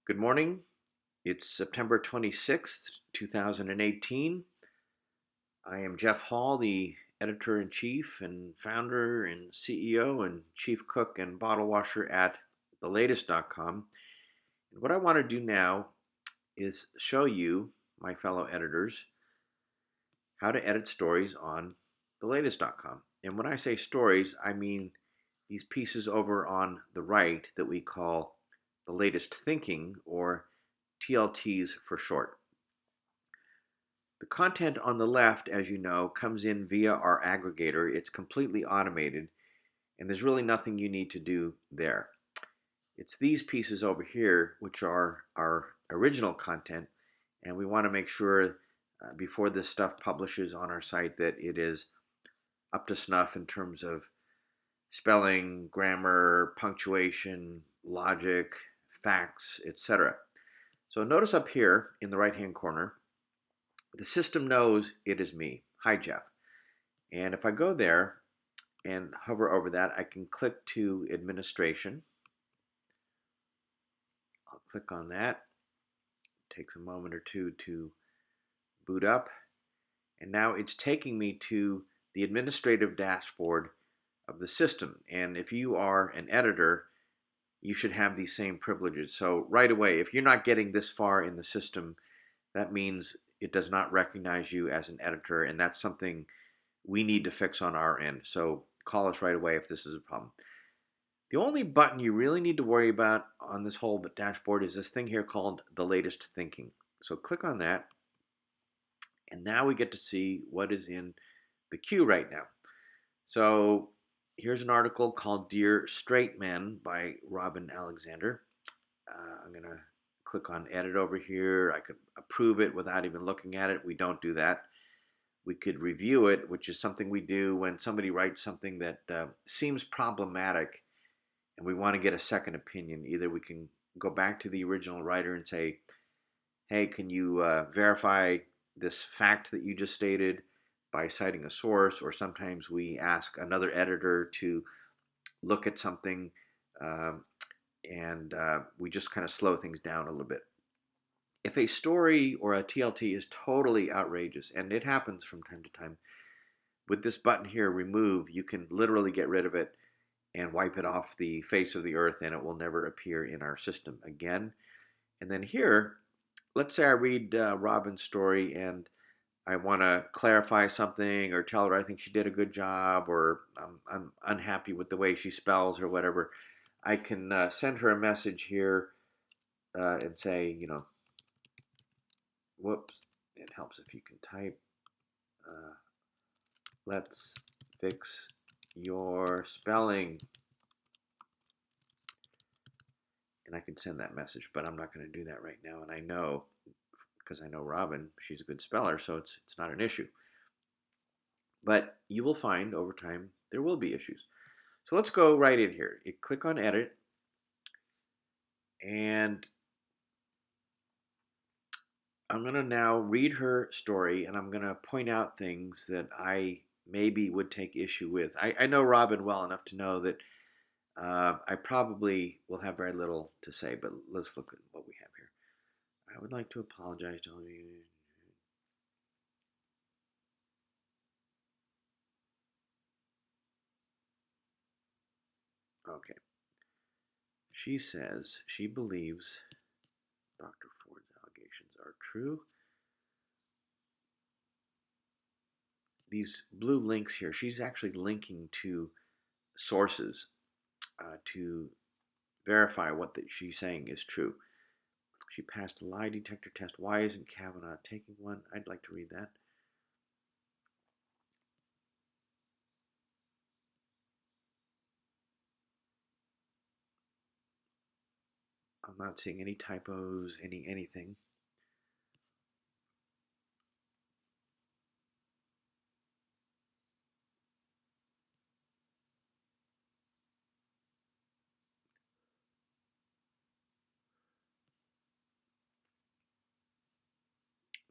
Good morning. It's September 26th, 2018. I am Jeff Hall, the editor in chief and founder and CEO and chief cook and bottle washer at thelatest.com. And what I want to do now is show you, my fellow editors, how to edit stories on thelatest.com. And when I say stories, I mean these pieces over on the right that we call the latest thinking, or TLTs for short. The content on the left, as you know, comes in via our aggregator. It's completely automated, and there's really nothing you need to do there. It's these pieces over here which are our original content, and we want to make sure before this stuff publishes on our site that it is up to snuff in terms of spelling, grammar, punctuation, logic, facts, etc. So notice up here in the right-hand corner, the system knows it is me. Hi, Jeff. And if I go there and hover over that, I can click to administration. I'll click on that. It takes a moment or two to boot up. And now it's taking me to the administrative dashboard of the system. And if you are an editor, you should have these same privileges. So right away, if you're not getting this far in the system, that means it does not recognize you as an editor, and that's something we need to fix on our end. So call us right away if this is a problem. The only button you really need to worry about on this whole dashboard is this thing here called the latest thinking. So click on that, and now we get to see what is in the queue right now. So here's an article called Dear Straight Men by Robin Alexander. I'm going to click on edit over here. I could approve it without even looking at it. We don't do that. We could review it, which is something we do when somebody writes something that seems problematic and we want to get a second opinion. Either we can go back to the original writer and say, hey, can you verify this fact that you just stated by citing a source? Or sometimes we ask another editor to look at something and we just kind of slow things down a little bit. If a story or a TLT is totally outrageous, and it happens from time to time, with this button here, remove, you can literally get rid of it and wipe it off the face of the earth, and it will never appear in our system again. And then here, let's say I read Robin's story and I want to clarify something or tell her I think she did a good job, or I'm unhappy with the way she spells or whatever. I can send her a message here and say, whoops, it helps if you can type. Let's fix your spelling. And I can send that message, but I'm not going to do that right now. And I know, because I know Robin, she's a good speller, so it's not an issue. But you will find over time there will be issues. So let's go right in here. You click on edit, and I'm going to now read her story, and I'm going to point out things that I maybe would take issue with. I know Robin well enough to know that I probably will have very little to say, but let's look at what we have here. I would like to apologize to all of you. Okay. She says she believes Dr. Ford's allegations are true. These blue links here, she's actually linking to sources to verify what she's saying is true. She passed a lie detector test. Why isn't Kavanaugh taking one? I'd like to read that. I'm not seeing any typos, anything.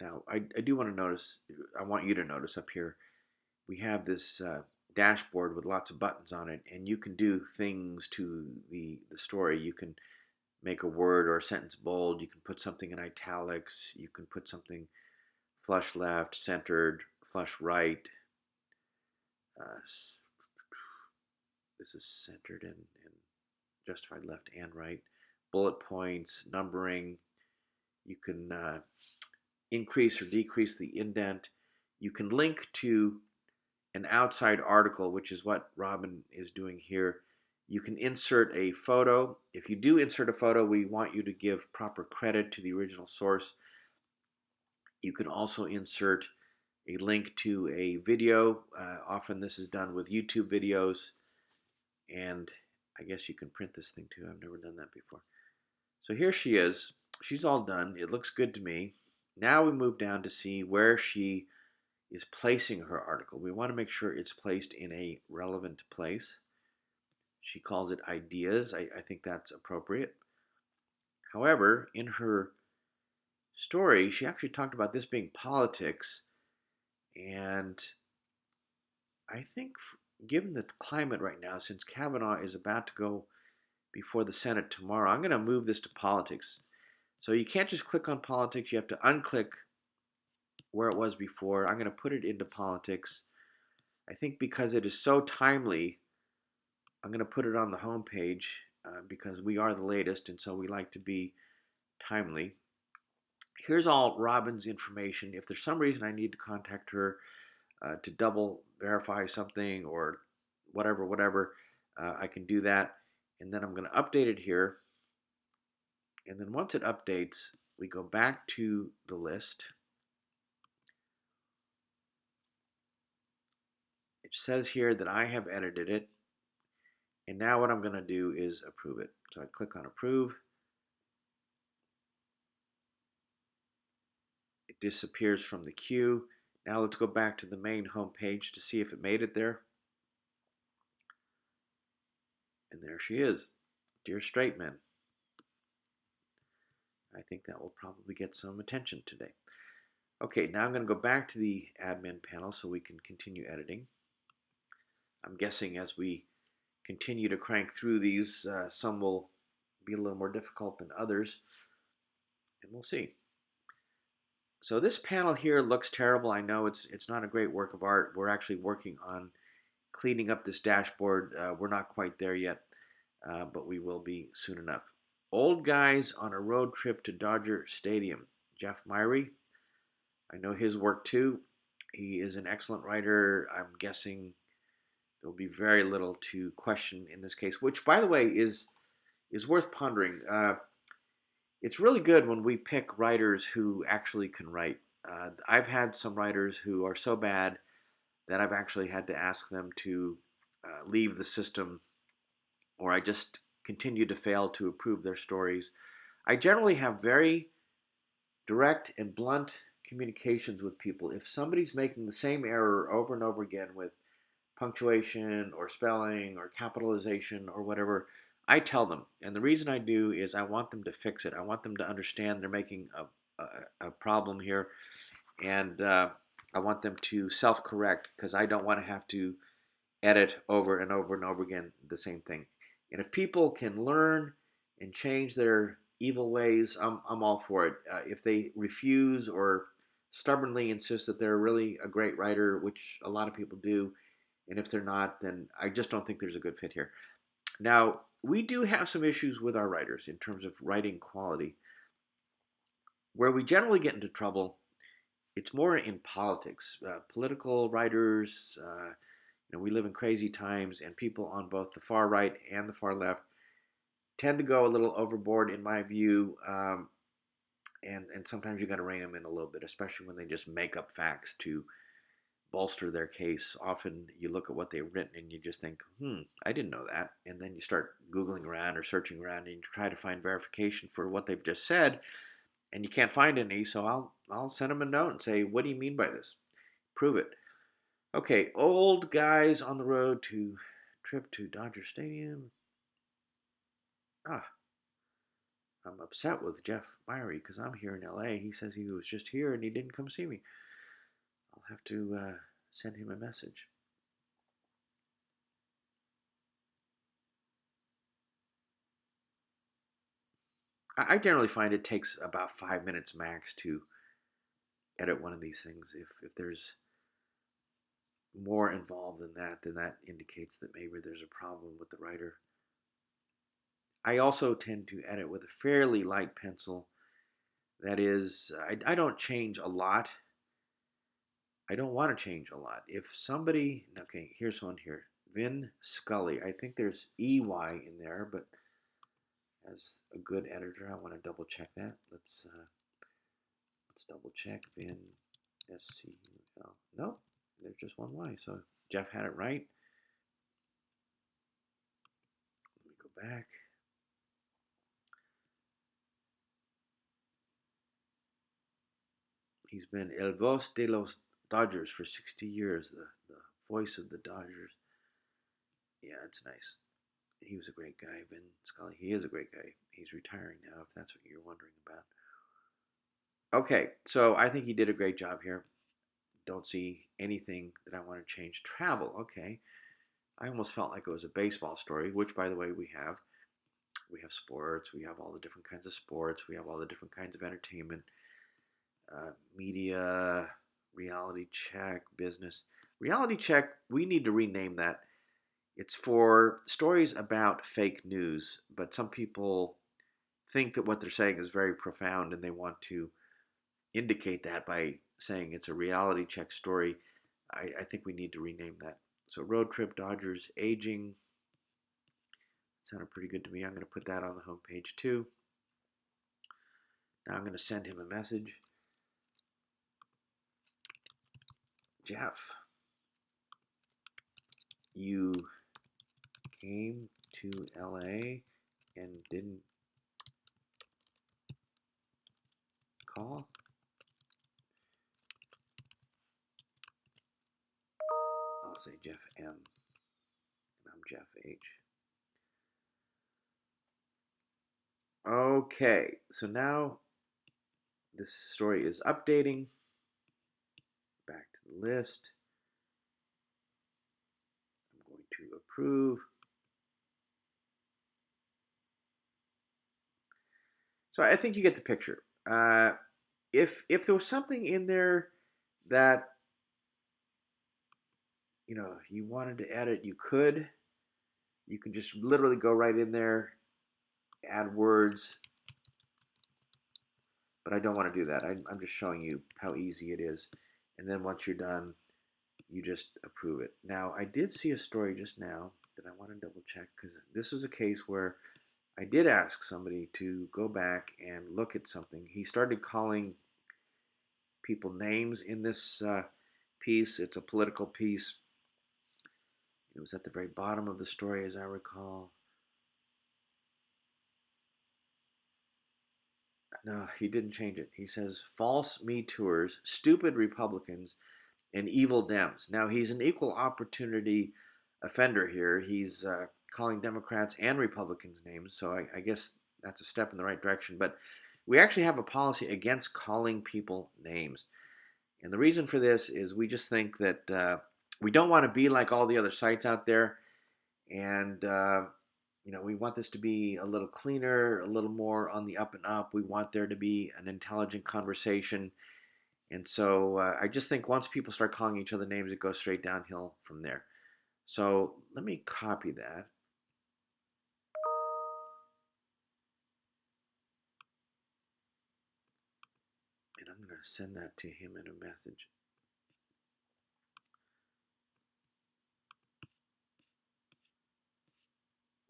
Now, I do want to notice, I want you to notice up here, we have this dashboard with lots of buttons on it, and you can do things to the story. You can make a word or a sentence bold. You can put something in italics. You can put something flush left, centered, flush right. Uh, this is centered and justified left and right. Bullet points, numbering. You can increase or decrease the indent. You can link to an outside article, which is what Robin is doing here. You can insert a photo. If you do insert a photo, we want you to give proper credit to the original source. You can also insert a link to a video. Often this is done with YouTube videos, and I guess you can print this thing too. I've never done that before. So here she is. She's all done. It looks good to me. Now we move down to see where she is placing her article. We want to make sure it's placed in a relevant place. She calls it ideas. I think that's appropriate. However, in her story, she actually talked about this being politics. And I think, given the climate right now, since Kavanaugh is about to go before the Senate tomorrow, I'm going to move this to politics. So you can't just click on politics. You have to unclick where it was before. I'm going to put it into politics. I think because it is so timely, I'm going to put it on the home page because we are the latest, and so we like to be timely. Here's all Robin's information. If there's some reason I need to contact her to double verify something or whatever, I can do that. And then I'm going to update it here. And then once it updates, we go back to the list. It says here that I have edited it. And now what I'm going to do is approve it. So I click on approve. It disappears from the queue. Now let's go back to the main home page to see if it made it there. And there she is. Dear Straight Men. I think that will probably get some attention today. Okay, now I'm going to go back to the admin panel so we can continue editing. I'm guessing as we continue to crank through these, some will be a little more difficult than others, and we'll see. So this panel here looks terrible. I know it's not a great work of art. We're actually working on cleaning up this dashboard. We're not quite there yet, but we will be soon enough. Old Guys on a Road Trip to Dodger Stadium. Jeff Myrie. I know his work too. He is an excellent writer. I'm guessing there will be very little to question in this case, which, by the way, is worth pondering. It's really good when we pick writers who actually can write. I've had some writers who are so bad that I've actually had to ask them to leave the system, or I just continue to fail to approve their stories. I generally have very direct and blunt communications with people. If somebody's making the same error over and over again with punctuation or spelling or capitalization or whatever, I tell them. And the reason I do is I want them to fix it. I want them to understand they're making a problem here. And I want them to self-correct because I don't want to have to edit over and over and over again the same thing. And if people can learn and change their evil ways, I'm all for it. If they refuse or stubbornly insist that they're really a great writer, which a lot of people do, and if they're not, then I just don't think there's a good fit here. Now, we do have some issues with our writers in terms of writing quality. Where we generally get into trouble, it's more in politics. Political writers, we live in crazy times, and people on both the far right and the far left tend to go a little overboard, in my view. And sometimes you got to rein them in a little bit, especially when they just make up facts to bolster their case. Often you look at what they've written and you just think, I didn't know that. And then you start Googling around or searching around and you try to find verification for what they've just said, and you can't find any. So I'll send them a note and say, what do you mean by this? Prove it. Okay, Old Guys on the Road to Trip to Dodger Stadium. I'm upset with Jeff Myrie because I'm here in LA. He says he was just here and he didn't come see me. I'll have to send him a message. I generally find it takes about 5 minutes max to edit one of these things. If there's more involved than that, then that indicates that maybe there's a problem with the writer. I also tend to edit with a fairly light pencil. That is, I don't change a lot. I don't want to change a lot. If somebody, okay, here's one here. Vin Scully. I think there's EY in there, but as a good editor, I want to double check that. Let's double check. Vin SCUL. No, there's just one Y. So Jeff had it right. Let me go back. He's been El Voz de los Dodgers for 60 years, the voice of the Dodgers. Yeah, it's nice. He was a great guy, Vin Scully. He is a great guy. He's retiring now, if that's what you're wondering about. Okay, so I think he did a great job here. Don't see anything that I want to change. Travel, okay. I almost felt like it was a baseball story, which, by the way, we have. We have sports. We have all the different kinds of sports. We have all the different kinds of entertainment, media, reality check, business. Reality check, we need to rename that. It's for stories about fake news, but some people think that what they're saying is very profound and they want to indicate that by saying it's a reality check story. I think we need to rename that. So, Road Trip Dodgers Aging sounded pretty good to me. I'm going to put that on the homepage too. Now I'm going to send him a message. Jeff, you came to LA and didn't call? I'll say Jeff M. And I'm Jeff H. Okay, so now this story is updating. Back to the list. I'm going to approve. So I think you get the picture. If there was something in there that you wanted to edit, you could. You can just literally go right in there, add words. But I don't want to do that. I'm just showing you how easy it is. And then once you're done, you just approve it. Now, I did see a story just now that I want to double check because this is a case where I did ask somebody to go back and look at something. He started calling people names in this piece. It's a political piece. It was at the very bottom of the story, as I recall. No, he didn't change it. He says false Me Tours, stupid Republicans, and evil Dems. Now, he's an equal opportunity offender here. He's calling Democrats and Republicans names, so I guess that's a step in the right direction. But we actually have a policy against calling people names. And the reason for this is we just think that we don't want to be like all the other sites out there. And, we want this to be a little cleaner, a little more on the up and up. We want there to be an intelligent conversation. And so I just think once people start calling each other names, it goes straight downhill from there. So let me copy that. And I'm going to send that to him in a message.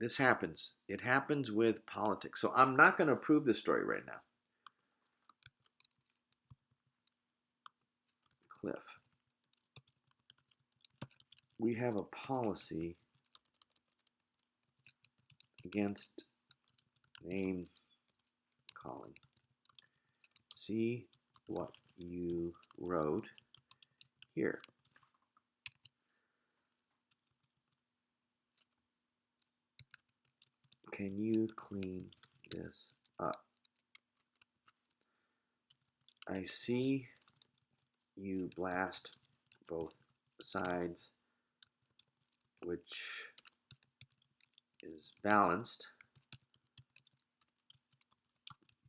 This happens. It happens with politics. So I'm not going to approve this story right now. Cliff. We have a policy against name calling. See what you wrote here. Can you clean this up? I see you blast both sides, which is balanced.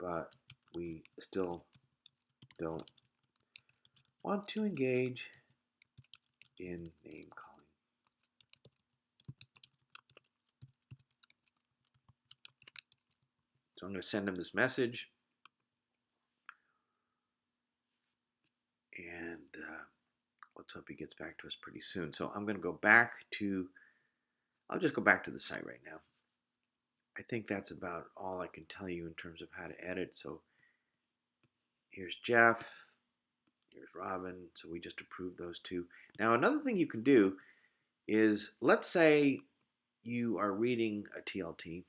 but we still don't want to engage in name calling. So I'm going to send him this message, and let's hope he gets back to us pretty soon. So I'm going to go back to, I'll just go back to the site right now. I think that's about all I can tell you in terms of how to edit. So here's Jeff, here's Robin. So we just approved those two. Now another thing you can do is, let's say you are reading a TLT.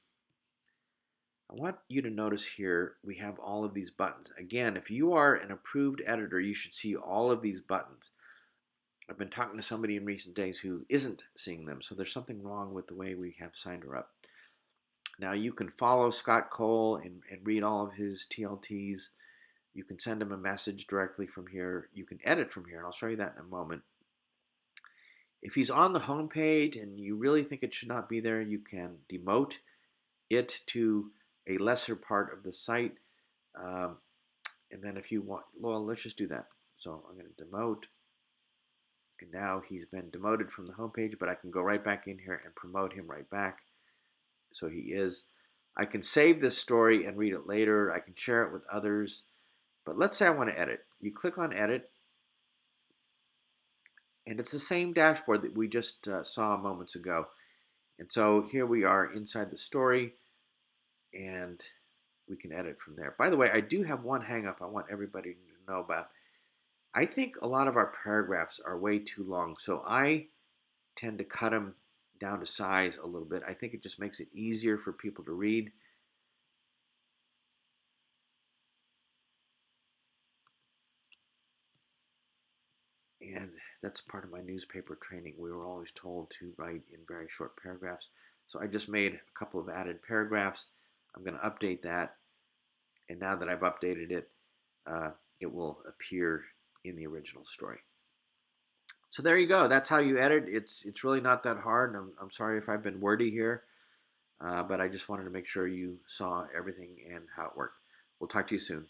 I want you to notice here we have all of these buttons. Again, if you are an approved editor, you should see all of these buttons. I've been talking to somebody in recent days who isn't seeing them, so there's something wrong with the way we have signed her up. Now you can follow Scott Cole and read all of his TLTs. You can send him a message directly from here. You can edit from here, and I'll show you that in a moment. If he's on the home page and you really think it should not be there, you can demote it to a lesser part of the site. And then if you want, well, let's just do that. So I'm going to demote. And now he's been demoted from the home page, but I can go right back in here and promote him right back. So he is. I can save this story and read it later. I can share it with others. But let's say I want to edit. You click on edit. And it's the same dashboard that we just saw moments ago. And so here we are inside the story. And we can edit from there. By the way, I do have one hang up I want everybody to know about. I think a lot of our paragraphs are way too long, so I tend to cut them down to size a little bit. I think it just makes it easier for people to read. And that's part of my newspaper training. We were always told to write in very short paragraphs. So I just made a couple of added paragraphs. I'm going to update that. And now that I've updated it, it will appear in the original story. So there you go. That's how you edit. It's really not that hard. I'm sorry if I've been wordy here, but I just wanted to make sure you saw everything and how it worked. We'll talk to you soon.